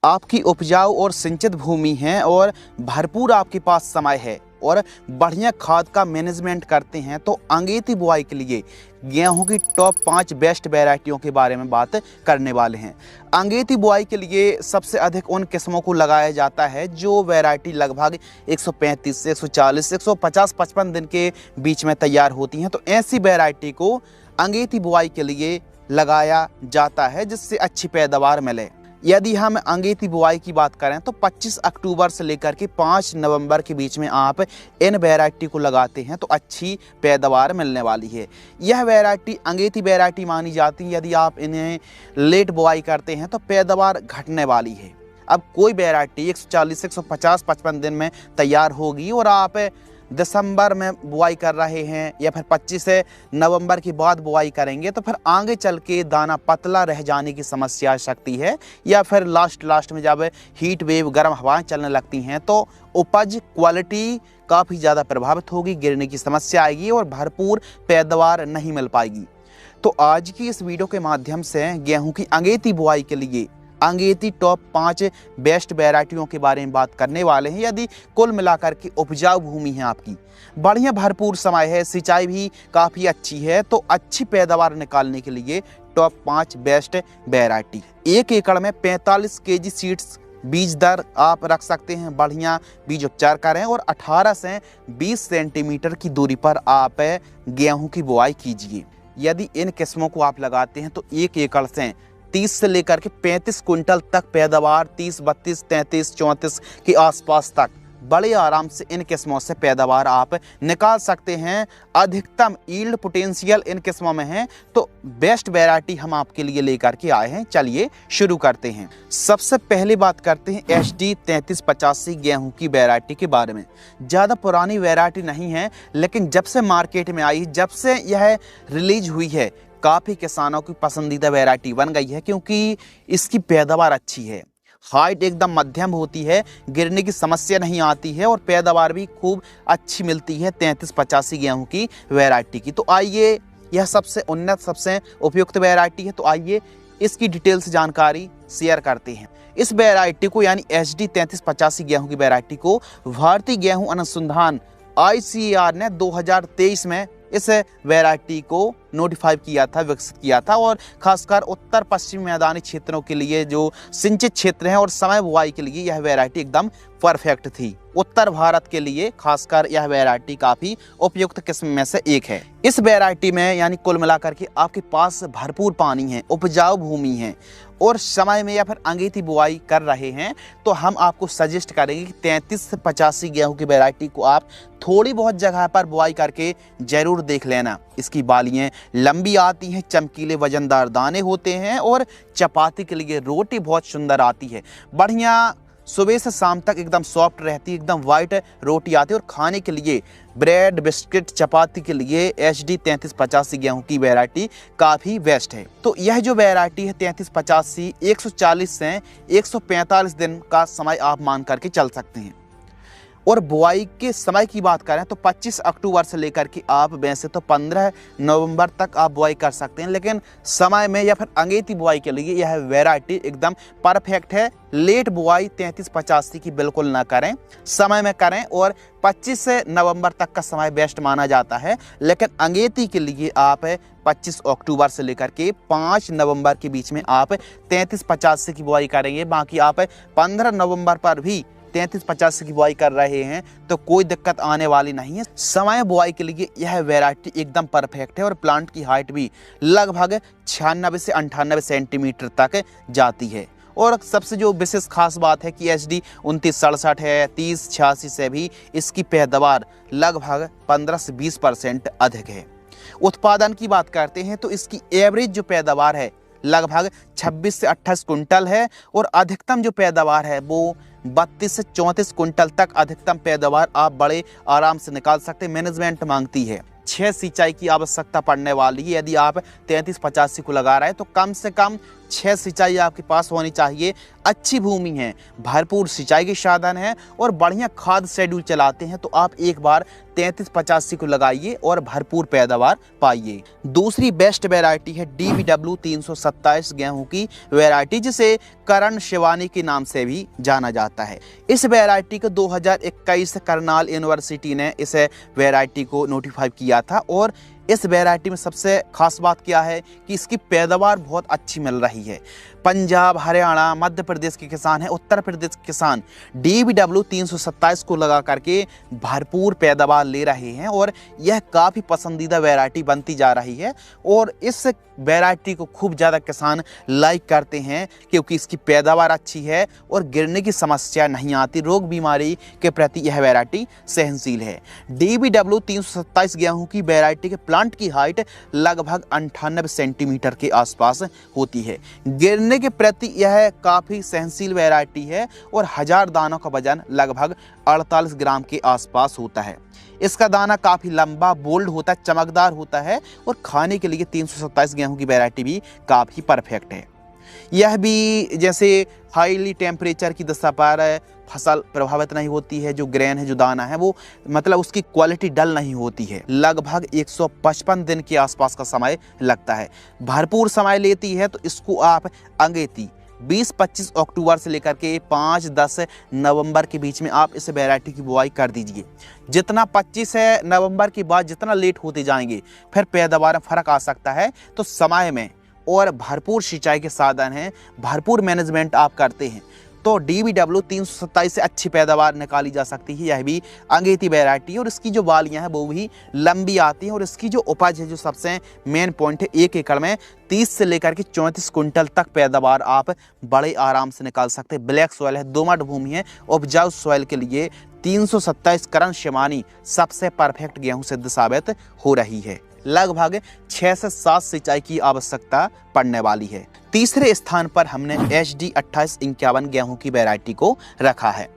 आपकी उपजाऊ और सिंचित भूमि है और भरपूर आपके पास समय है और बढ़िया खाद का मैनेजमेंट करते हैं तो अंगेती बुआई के लिए गेहूं की टॉप 5 बेस्ट वैरायटियों के बारे में बात करने वाले हैं। अंगेती बुआई के लिए सबसे अधिक उन किस्मों को लगाया जाता है जो वैरायटी लगभग 135 से 140 150 55 दिन के बीच में तैयार होती हैं। तो ऐसी वैरायटी को अंगेती बुआई के लिए लगाया जाता है जिससे अच्छी पैदावार मिले। यदि हम अंगेती बुआई की बात करें तो 25 अक्टूबर से लेकर के 5 नवंबर के बीच में आप इन वैरायटी को लगाते हैं तो अच्छी पैदावार मिलने वाली है। यह वैरायटी अंगेती वैरायटी मानी जाती है। यदि आप इन्हें लेट बुआई करते हैं तो पैदावार घटने वाली है। अब कोई वैरायटी 140 150 55 दिन में तैयार होगी और आप दिसंबर में बुआई कर रहे हैं या फिर 25 नवंबर के बाद बुआई करेंगे तो फिर आगे चल के दाना पतला रह जाने की समस्या आ सकती है, या फिर लास्ट में जब हीट वेव गर्म हवाएं चलने लगती हैं तो उपज क्वालिटी काफ़ी ज़्यादा प्रभावित होगी, गिरने की समस्या आएगी और भरपूर पैदावार नहीं मिल पाएगी। तो आज की इस वीडियो के माध्यम से गेहूँ की अंगेती बुआई के लिए अंगेती टॉप 5 बेस्ट वैरायटियों के बारे में बात करने वाले हैं। यदि कुल मिलाकर के उपजाऊ भूमि है आपकी, बढ़िया भरपूर समय है, सिंचाई भी काफ़ी अच्छी है, तो अच्छी पैदावार निकालने के लिए टॉप 5 बेस्ट वैरायटी 1 एकड़ में 45 केजी सीड्स बीज दर आप रख सकते हैं। बढ़िया बीज उपचार करें और 18 से 20 सेंटीमीटर की दूरी पर आप गेहूं की बुआई कीजिए। यदि इन किस्मों को आप लगाते हैं तो 1 एकड़ से 30 से लेकर के 35 कुंटल तक पैदावार, 30 32 33 34 के आसपास तक बड़े आराम से इन किस्मों से पैदावार आप निकाल सकते हैं। अधिकतम यील्ड पोटेंशियल इन किस्मों में है, तो बेस्ट वैरायटी हम आपके लिए लेकर के आए हैं। चलिए शुरू करते हैं। सबसे पहले बात करते हैं HD 3385 गेहूं की वैरायटी के बारे में। ज़्यादा पुरानी वैरायटी नहीं है, लेकिन जब से मार्केट में आई, जब से यह रिलीज हुई है, काफ़ी किसानों की पसंदीदा वैरायटी बन गई है क्योंकि इसकी पैदावार अच्छी है, हाइट एकदम मध्यम होती है, गिरने की समस्या नहीं आती है और पैदावार भी खूब अच्छी मिलती है 3385 गेहूं की वैरायटी की। तो आइए, यह सबसे उन्नत सबसे उपयुक्त वैरायटी है, तो आइए इसकी डिटेल्स जानकारी शेयर करते हैं। इस वैरायटी को यानी HD 3385 गेहूं की वैरायटी को भारतीय गेहूं अनुसंधान ICAR ने 2023 में इस वैरायटी को नोटिफाई किया था, विकसित किया था और खासकर उत्तर पश्चिम मैदानी क्षेत्रों के लिए जो सिंचित क्षेत्र हैं और समय बुआई के लिए यह वैरायटी एकदम परफेक्ट थी। उत्तर भारत के लिए खासकर यह वैरायटी काफ़ी उपयुक्त किस्म में से एक है। इस वैरायटी में यानी कुल मिलाकर के आपके पास भरपूर पानी है, उपजाऊ भूमि है और समय में या फिर अंगेती बुआई कर रहे हैं तो हम आपको सजेस्ट करेंगे कि 33 से 85 गेहूं की वैरायटी को आप थोड़ी बहुत जगह पर बुआई करके जरूर देख लेना। इसकी बालियाँ लंबी आती हैं, चमकीले वजनदार दाने होते हैं और चपाती के लिए रोटी बहुत सुंदर आती है। बढ़िया सुबह से शाम तक एकदम सॉफ्ट रहती है, एकदम वाइट रोटी आती है और खाने के लिए ब्रेड बिस्किट चपाती के लिए HD 3385 गेहूं की वैरायटी काफ़ी बेस्ट है। तो यह जो वैरायटी है 3385 140 से 145 दिन का समय आप मान करके चल सकते हैं। और बुआई के समय की बात करें तो 25 अक्टूबर से लेकर के आप वैसे तो 15 नवंबर तक आप बुआई कर सकते हैं, लेकिन समय में या फिर अंगेती बुआई के लिए यह वैरायटी एकदम परफेक्ट है। लेट बुआई 3385 की बिल्कुल ना करें, समय में करें और 25 नवंबर तक का समय बेस्ट माना जाता है। लेकिन अंगेती के लिए आप 25 अक्टूबर से लेकर के 5 नवंबर के बीच में आप 3385 की बुआई करेंगे। बाकी आप 15 नवंबर पर भी 3385 की बुआई कर रहे हैं तो कोई दिक्कत आने वाली नहीं है। समय बुआई के लिए यह वैरायटी एकदम परफेक्ट है और प्लांट की हाइट भी लगभग 96 से 98 सेंटीमीटर तक जाती है। और सबसे जो विशेष खास बात है कि HD 2967 है, 3086 से भी इसकी पैदावार लगभग 15 से 20% अधिक है। उत्पादन की बात करते हैं तो इसकी एवरेज जो पैदावार है लगभग 26 से 28 कुंटल है और अधिकतम जो पैदावार है वो 32 से 34 कुंटल तक अधिकतम पैदावार आप बड़े आराम से निकाल सकते हैं। मैनेजमेंट मांगती है 6 सिंचाई की आवश्यकता पड़ने वाली है। यदि आप 3385 को लगा रहे हैं तो कम से कम 6 सिंचाई आपके पास होनी चाहिए। अच्छी भूमि है, भरपूर सिंचाई के साधन है और बढ़िया खाद शेड्यूल चलाते हैं तो आप एक बार 3385 को लगाइए और भरपूर पैदावार पाइए। दूसरी बेस्ट वैरायटी है DBW 327 गेहूं की वैरायटी, जिसे करण शिवानी के नाम से भी जाना जाता है। इस वैरायटी को 2021 करनाल यूनिवर्सिटी ने इस वैरायटी को नोटिफाई किया था और इस वैरायटी में सबसे खास बात क्या है कि इसकी पैदावार बहुत अच्छी मिल रही है। पंजाब, हरियाणा, मध्य प्रदेश के किसान हैं, उत्तर प्रदेश के किसान DBW 327 को लगा करके भरपूर पैदावार ले रहे हैं और यह काफ़ी पसंदीदा वैरायटी बनती जा रही है और इस वैरायटी को खूब ज़्यादा किसान लाइक करते हैं क्योंकि इसकी पैदावार अच्छी है और गिरने की समस्या नहीं आती। रोग बीमारी के प्रति यह वैरायटी सहनशील है। DBW 327 गेहूं की वैरायटी के प्लांट की हाइट लगभग 98 सेंटीमीटर के आसपास होती है। गिरने के प्रति यह काफ़ी सहनशील वैरायटी है और 1000 दानों का वजन लगभग 48 ग्राम के आसपास होता है। इसका दाना काफ़ी लंबा, बोल्ड होता है, चमकदार होता है और खाने के लिए 327 गेहूं की वैरायटी भी काफ़ी परफेक्ट है। यह भी जैसे हाईली टेम्परेचर की दशा पर फसल प्रभावित नहीं होती है। जो ग्रेन है, जो दाना है, वो मतलब उसकी क्वालिटी डल नहीं होती है। लगभग 155 दिन के आसपास का समय लगता है। भरपूर समय लेती है तो इसको आप अंगेती 20-25 अक्टूबर से लेकर के 5-10 नवंबर के बीच में आप इस वैरायटी की बुआई कर दीजिए। जितना 25 नवंबर के बाद जितना लेट होते जाएंगे फिर पैदावार में फ़र्क आ सकता है। तो समय में और भरपूर सिंचाई के साधन हैं, भरपूर मैनेजमेंट आप करते हैं तो DBW 327 से अच्छी पैदावार निकाली जा सकती है। यह भी अंगेती वैरायटी है और इसकी जो बालियां हैं वो भी लंबी आती हैं और इसकी जो उपज है, जो सबसे मेन पॉइंट है, 1 एकड़ में 30 से लेकर के 34 कुंटल तक पैदावार आप बड़े आराम से निकाल सकते हैं। ब्लैक सॉइल है, दोमट भूमि है, उपजाऊ सॉइल के लिए 327 करण शिवानी सबसे परफेक्ट गेहूं सिद्ध साबित हो रही है। लगभग 6 से 7 सिंचाई की आवश्यकता पड़ने वाली है। तीसरे स्थान पर हमने HD 2851 गेहूं की वैरायटी को रखा है।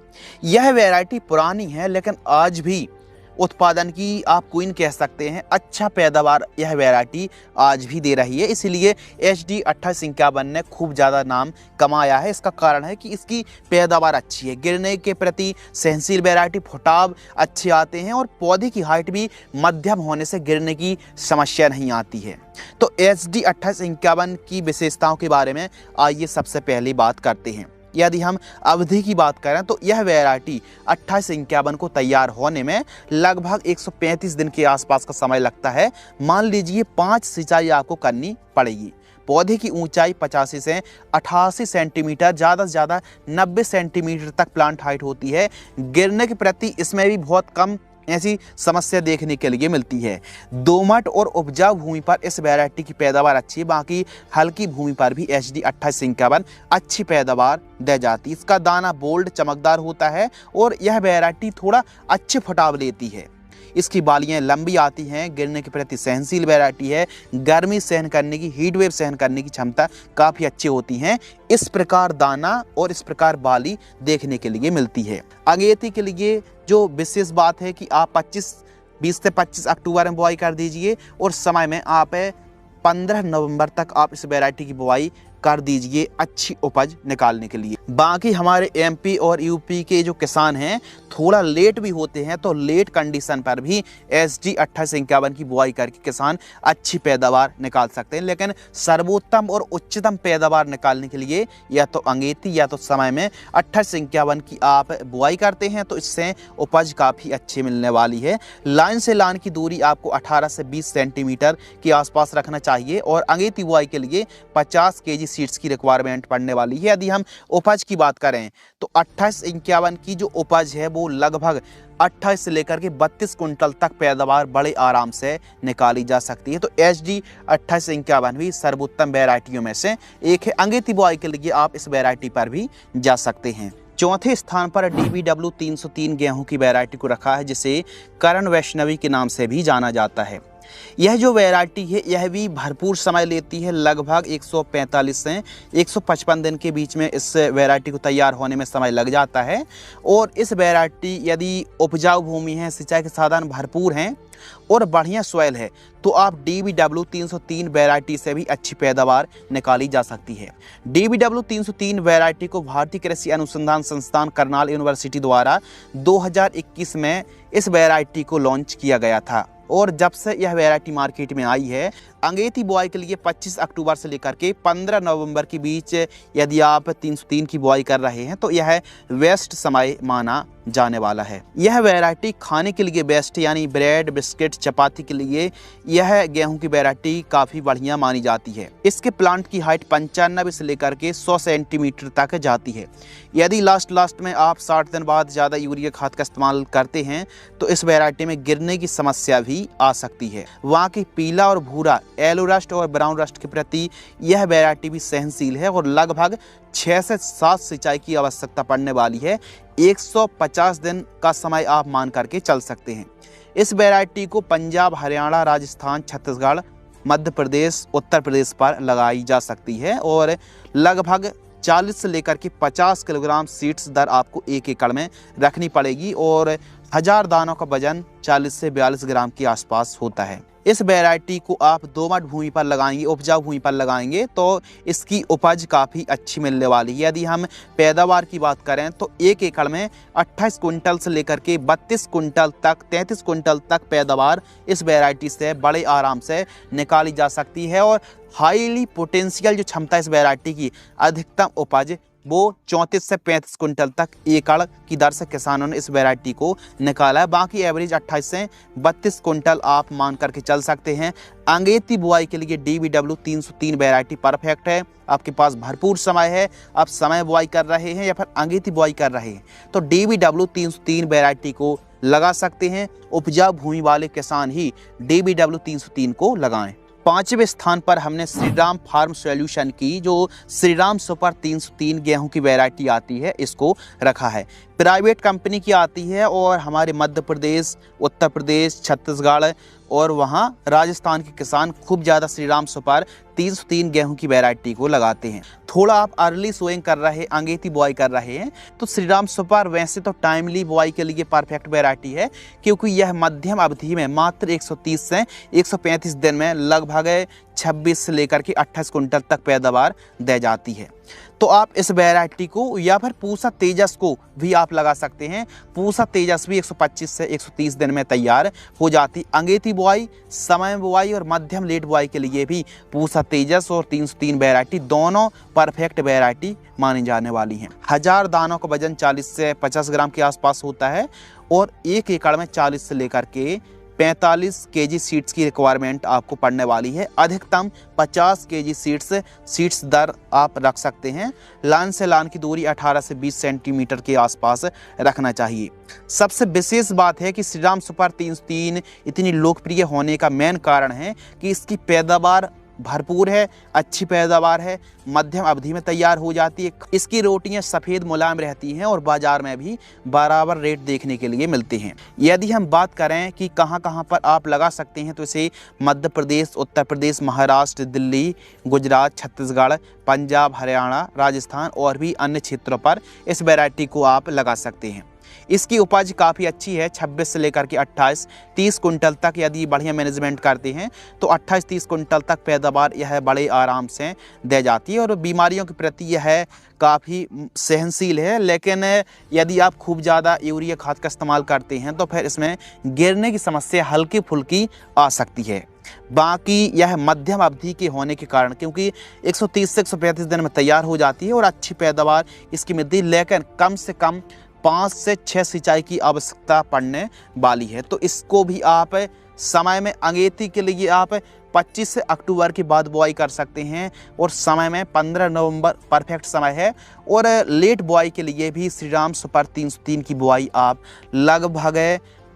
यह वैरायटी पुरानी है लेकिन आज भी उत्पादन की आप क्वीन कह सकते हैं। अच्छा पैदावार यह वैरायटी आज भी दे रही है, इसलिए HD 2851 ने खूब ज़्यादा नाम कमाया है। इसका कारण है कि इसकी पैदावार अच्छी है, गिरने के प्रति सहनशील वैरायटी, फुटाव अच्छे आते हैं और पौधे की हाइट भी मध्यम होने से गिरने की समस्या नहीं आती है। तो HD 2851 की विशेषताओं के बारे में आइए सबसे पहले बात करते हैं। यदि हम अवधि की बात करें तो यह वैरायटी 2851 को तैयार होने में लगभग 135 दिन के आसपास का समय लगता है। मान लीजिए 5 सिंचाई आपको करनी पड़ेगी। पौधे की ऊंचाई 85 से 88 सेंटीमीटर, ज़्यादा से ज़्यादा 90 सेंटीमीटर तक प्लांट हाइट होती है। गिरने के प्रति इसमें भी बहुत कम ऐसी समस्या देखने के लिए मिलती है। दोमट और उपजाऊ भूमि पर इस वैरायटी की पैदावार अच्छी है, बाकी हल्की भूमि पर भी HD 2851 अच्छी पैदावार दे जाती है। इसका दाना बोल्ड, चमकदार होता है और यह वैरायटी थोड़ा अच्छे फुटाव लेती है। इसकी बालियां लंबी आती हैं, गिरने के प्रति सहनशील वैरायटी है, गर्मी सहन करने की, हीट वेव सहन करने की क्षमता काफ़ी अच्छी होती हैं। इस प्रकार दाना और इस प्रकार बाली देखने के लिए मिलती है। अंगेती के लिए जो विशेष बात है कि आप 20 से 25 अक्टूबर में बुआई कर दीजिए और समय में आप 15 नवंबर तक आप इस वैरायटी की बुआई कर दीजिए अच्छी उपज निकालने के लिए। बाकी हमारे MP और UP के जो किसान हैं थोड़ा लेट भी होते हैं तो लेट कंडीशन पर भी SD 2851 की बुआई करके किसान अच्छी पैदावार निकाल सकते हैं। लेकिन सर्वोत्तम और उच्चतम पैदावार निकालने के लिए या तो अंगेती या तो समय में 2851 की आप बुआई करते हैं तो इससे उपज काफ़ी अच्छी मिलने वाली है। लाइन से लाइन की दूरी आपको 18 से 20 सेंटीमीटर के आसपास रखना चाहिए और अंगेती बुआई के लिए 50 kg सीड्स की रिक्वायरमेंट पड़ने वाली है। यदि हम उपज की बात करें तो 2851 की जो उपज है वो लगभग 28 से लेकर के 32 कुंटल तक पैदावार बड़े आराम से निकाली जा सकती है। तो HD 2851 भी सर्वोत्तम वैरायटियों में से एक है। अंगेती बुआई के लिए आप इस वैरायटी पर भी जा सकते हैं। चौथे स्थान पर DBW 303 गेहूं की वैरायटी को रखा है, जिसे करण वैष्णवी के नाम से भी जाना जाता है। यह जो वैरायटी है यह भी भरपूर समय लेती है, लगभग 145 से 155 दिन के बीच में इस वैरायटी को तैयार होने में समय लग जाता है। और इस वैरायटी यदि उपजाऊ भूमि है, सिंचाई के साधन भरपूर हैं और बढ़िया सॉइल है तो आप DBW 303 वैरायटी से भी अच्छी पैदावार निकाली जा सकती है। DBW 303 वैरायटी को भारतीय कृषि अनुसंधान संस्थान करनाल यूनिवर्सिटी द्वारा 2021 में इस वैरायटी को लॉन्च किया गया था और जब से यह वैरायटी मार्केट में आई है, अंगेती बुआई के लिए 25 अक्टूबर से लेकर के 15 नवंबर के बीच यदि आप 303 की बुआई कर रहे हैं तो यह बेस्ट समय माना जाने वाला है। यह वैरायटी खाने के लिए बेस्ट, यानी ब्रेड, बिस्किट, चपाती के लिए यह गेहूं की वैरायटी काफ़ी बढ़िया मानी जाती है। इसके प्लांट की हाइट 95 से लेकर के 100 सेंटीमीटर तक जाती है। यदि लास्ट में आप 60 दिन बाद ज़्यादा यूरिया खाद का इस्तेमाल करते हैं तो इस वैरायटी में गिरने की समस्या भी आ सकती है। वहाँ की पीला और भूरा, येलो रस्ट और ब्राउन रस्ट के प्रति यह वैरायटी भी सहनशील है और लगभग 6 से 7 सिंचाई की आवश्यकता पड़ने वाली है। 150 दिन का समय आप मान करके चल सकते हैं। इस वैरायटी को पंजाब, हरियाणा, राजस्थान, छत्तीसगढ़, मध्य प्रदेश, उत्तर प्रदेश पर लगाई जा सकती है और लगभग 40 से लेकर के 50 किलोग्राम सीड्स दर आपको 1 एकड़ में रखनी पड़ेगी और 1000 दानों का वजन 40 से 42 ग्राम के आसपास होता है। इस वैरायटी को आप दोमट भूमि पर लगाएंगे, उपजाऊ भूमि पर लगाएंगे तो इसकी उपज काफ़ी अच्छी मिलने वाली है। यदि हम पैदावार की बात करें तो 1 एकड़ में 28 कुंटल से लेकर के 32 कुंटल तक, 33 कुंटल तक पैदावार इस वैरायटी से बड़े आराम से निकाली जा सकती है और हाईली पोटेंशियल जो क्षमता इस वैरायटी की, अधिकतम उपज वो 34 से 35 कुंटल तक एकड़ की दर से किसानों ने इस वैरायटी को निकाला है। बाकी एवरेज 28 से 32 कुंटल आप मान करके चल सकते हैं। अंगेती बुआई के लिए DBW 303 वैरायटी परफेक्ट है। आपके पास भरपूर समय है, आप समय बुआई कर रहे हैं या फिर अंगेती बुआई कर रहे हैं तो DBW 303 वैरायटी को लगा सकते हैं। उपजाऊ भूमि वाले किसान ही DBW 303 को लगाएं। 5वें स्थान पर हमने श्रीराम फार्म सॉल्यूशन की जो श्रीराम सुपर 303 गेहूं की वैरायटी आती है इसको रखा है। प्राइवेट कंपनी की आती है और हमारे मध्य प्रदेश, उत्तर प्रदेश, छत्तीसगढ़ और वहाँ राजस्थान के किसान खूब ज़्यादा श्रीराम सुपर 303 गेहूं की वैरायटी को लगाते हैं। थोड़ा आप अर्ली सोइंग कर रहे हैं, अंगेती बुआई कर रहे हैं तो श्रीराम सुपर वैसे तो टाइमली बुआई के लिए परफेक्ट वैरायटी है क्योंकि यह मध्यम अवधि में मात्र 130 से 135 दिन में लगभग 26 से लेकर के 28 कुंटल तक पैदावार दे जाती है। तो आप इस वैरायटी को या फिर पूसा तेजस को भी आप लगा सकते हैं। पूसा तेजस भी 125 से 130 दिन में तैयार हो जाती। अंगेती बुआई, समय बुआई और मध्यम लेट बुआई के लिए भी पूसा तेजस और 303 वैरायटी दोनों परफेक्ट वैरायटी मानी जाने वाली हैं। 1000 दानों का वजन 40 से 50 ग्राम के आसपास होता है और 1 एकड़ में 40 से लेकर के 45 केजी सीड्स की रिक्वायरमेंट आपको पड़ने वाली है। अधिकतम 50 केजी सीड्स दर आप रख सकते हैं। लाइन से लाइन की दूरी 18 से 20 सेंटीमीटर के आसपास रखना चाहिए। सबसे विशेष बात है कि श्रीराम सुपर 303 इतनी लोकप्रिय होने का मेन कारण है कि इसकी पैदावार भरपूर है, अच्छी पैदावार है, मध्यम अवधि में तैयार हो जाती है। इसकी रोटियां सफ़ेद मुलायम रहती हैं और बाज़ार में भी बराबर रेट देखने के लिए मिलते हैं। यदि हम बात करें कि कहां कहां पर आप लगा सकते हैं तो इसे मध्य प्रदेश, उत्तर प्रदेश, महाराष्ट्र, दिल्ली, गुजरात, छत्तीसगढ़, पंजाब, हरियाणा, राजस्थान और भी अन्य क्षेत्रों पर इस वैरायटी को आप लगा सकते हैं। इसकी उपज काफ़ी अच्छी है, 26 से लेकर के 28-30 कुंटल तक यदि बढ़िया मैनेजमेंट करते हैं तो 28-30 कुंटल तक पैदावार यह बड़े आराम से दे जाती है और बीमारियों के प्रति यह काफ़ी सहनशील है। लेकिन यदि आप खूब ज़्यादा यूरिया खाद का इस्तेमाल करते हैं तो फिर इसमें गिरने की समस्या हल्की फुल्की आ सकती है। बाकी यह मध्यम अवधि के होने के कारण क्योंकि 130 से 135 दिन में तैयार हो जाती है और अच्छी पैदावार इसकी मिलती है, लेकिन कम से कम 5 से 6 सिंचाई की आवश्यकता पड़ने वाली है। तो इसको भी आप समय में अंगेती के लिए आप 25 से अक्टूबर के बाद बुआई कर सकते हैं और समय में 15 नवंबर परफेक्ट समय है। और लेट बुआई के लिए भी श्रीराम सुपर 303 की बुआई आप लगभग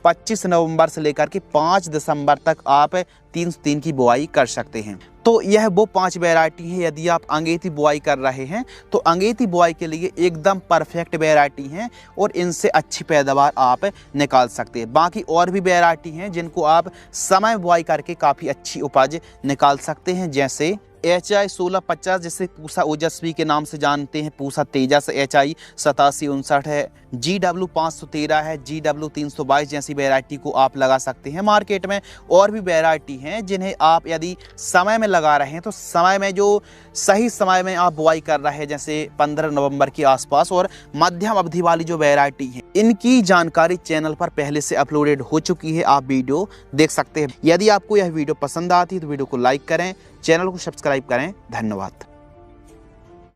25 नवंबर से लेकर के 5 दिसंबर तक आप 303 की बुआई कर सकते हैं। तो यह वो 5 वैरायटी है, यदि आप अंगेती बुआई कर रहे हैं तो अंगेती बुआई के लिए एकदम परफेक्ट वैरायटी हैं और इनसे अच्छी पैदावार आप निकाल सकते हैं। बाकी और भी वैरायटी हैं जिनको आप समय बुआई करके काफ़ी अच्छी उपज निकाल सकते हैं, जैसे HI 1650 जिसे पूसा ओजस्वी के नाम से जानते हैं, पूसा तेजस HI 8759 है, GW 513 है, GW 322 जैसी वैरायटी को आप लगा सकते हैं। मार्केट में और भी वैरायटी हैं जिन्हें आप यदि समय में लगा रहे हैं तो समय में जो सही समय में आप बुआई कर रहे हैं, जैसे 15 नवंबर के आसपास, और मध्यम अवधि वाली जो वैरायटी है इनकी जानकारी चैनल पर पहले से अपलोडेड हो चुकी है, आप वीडियो देख सकते हैं। यदि आपको यह वीडियो पसंद आती है तो वीडियो को लाइक करें, चैनल को सब्सक्राइब करें। धन्यवाद।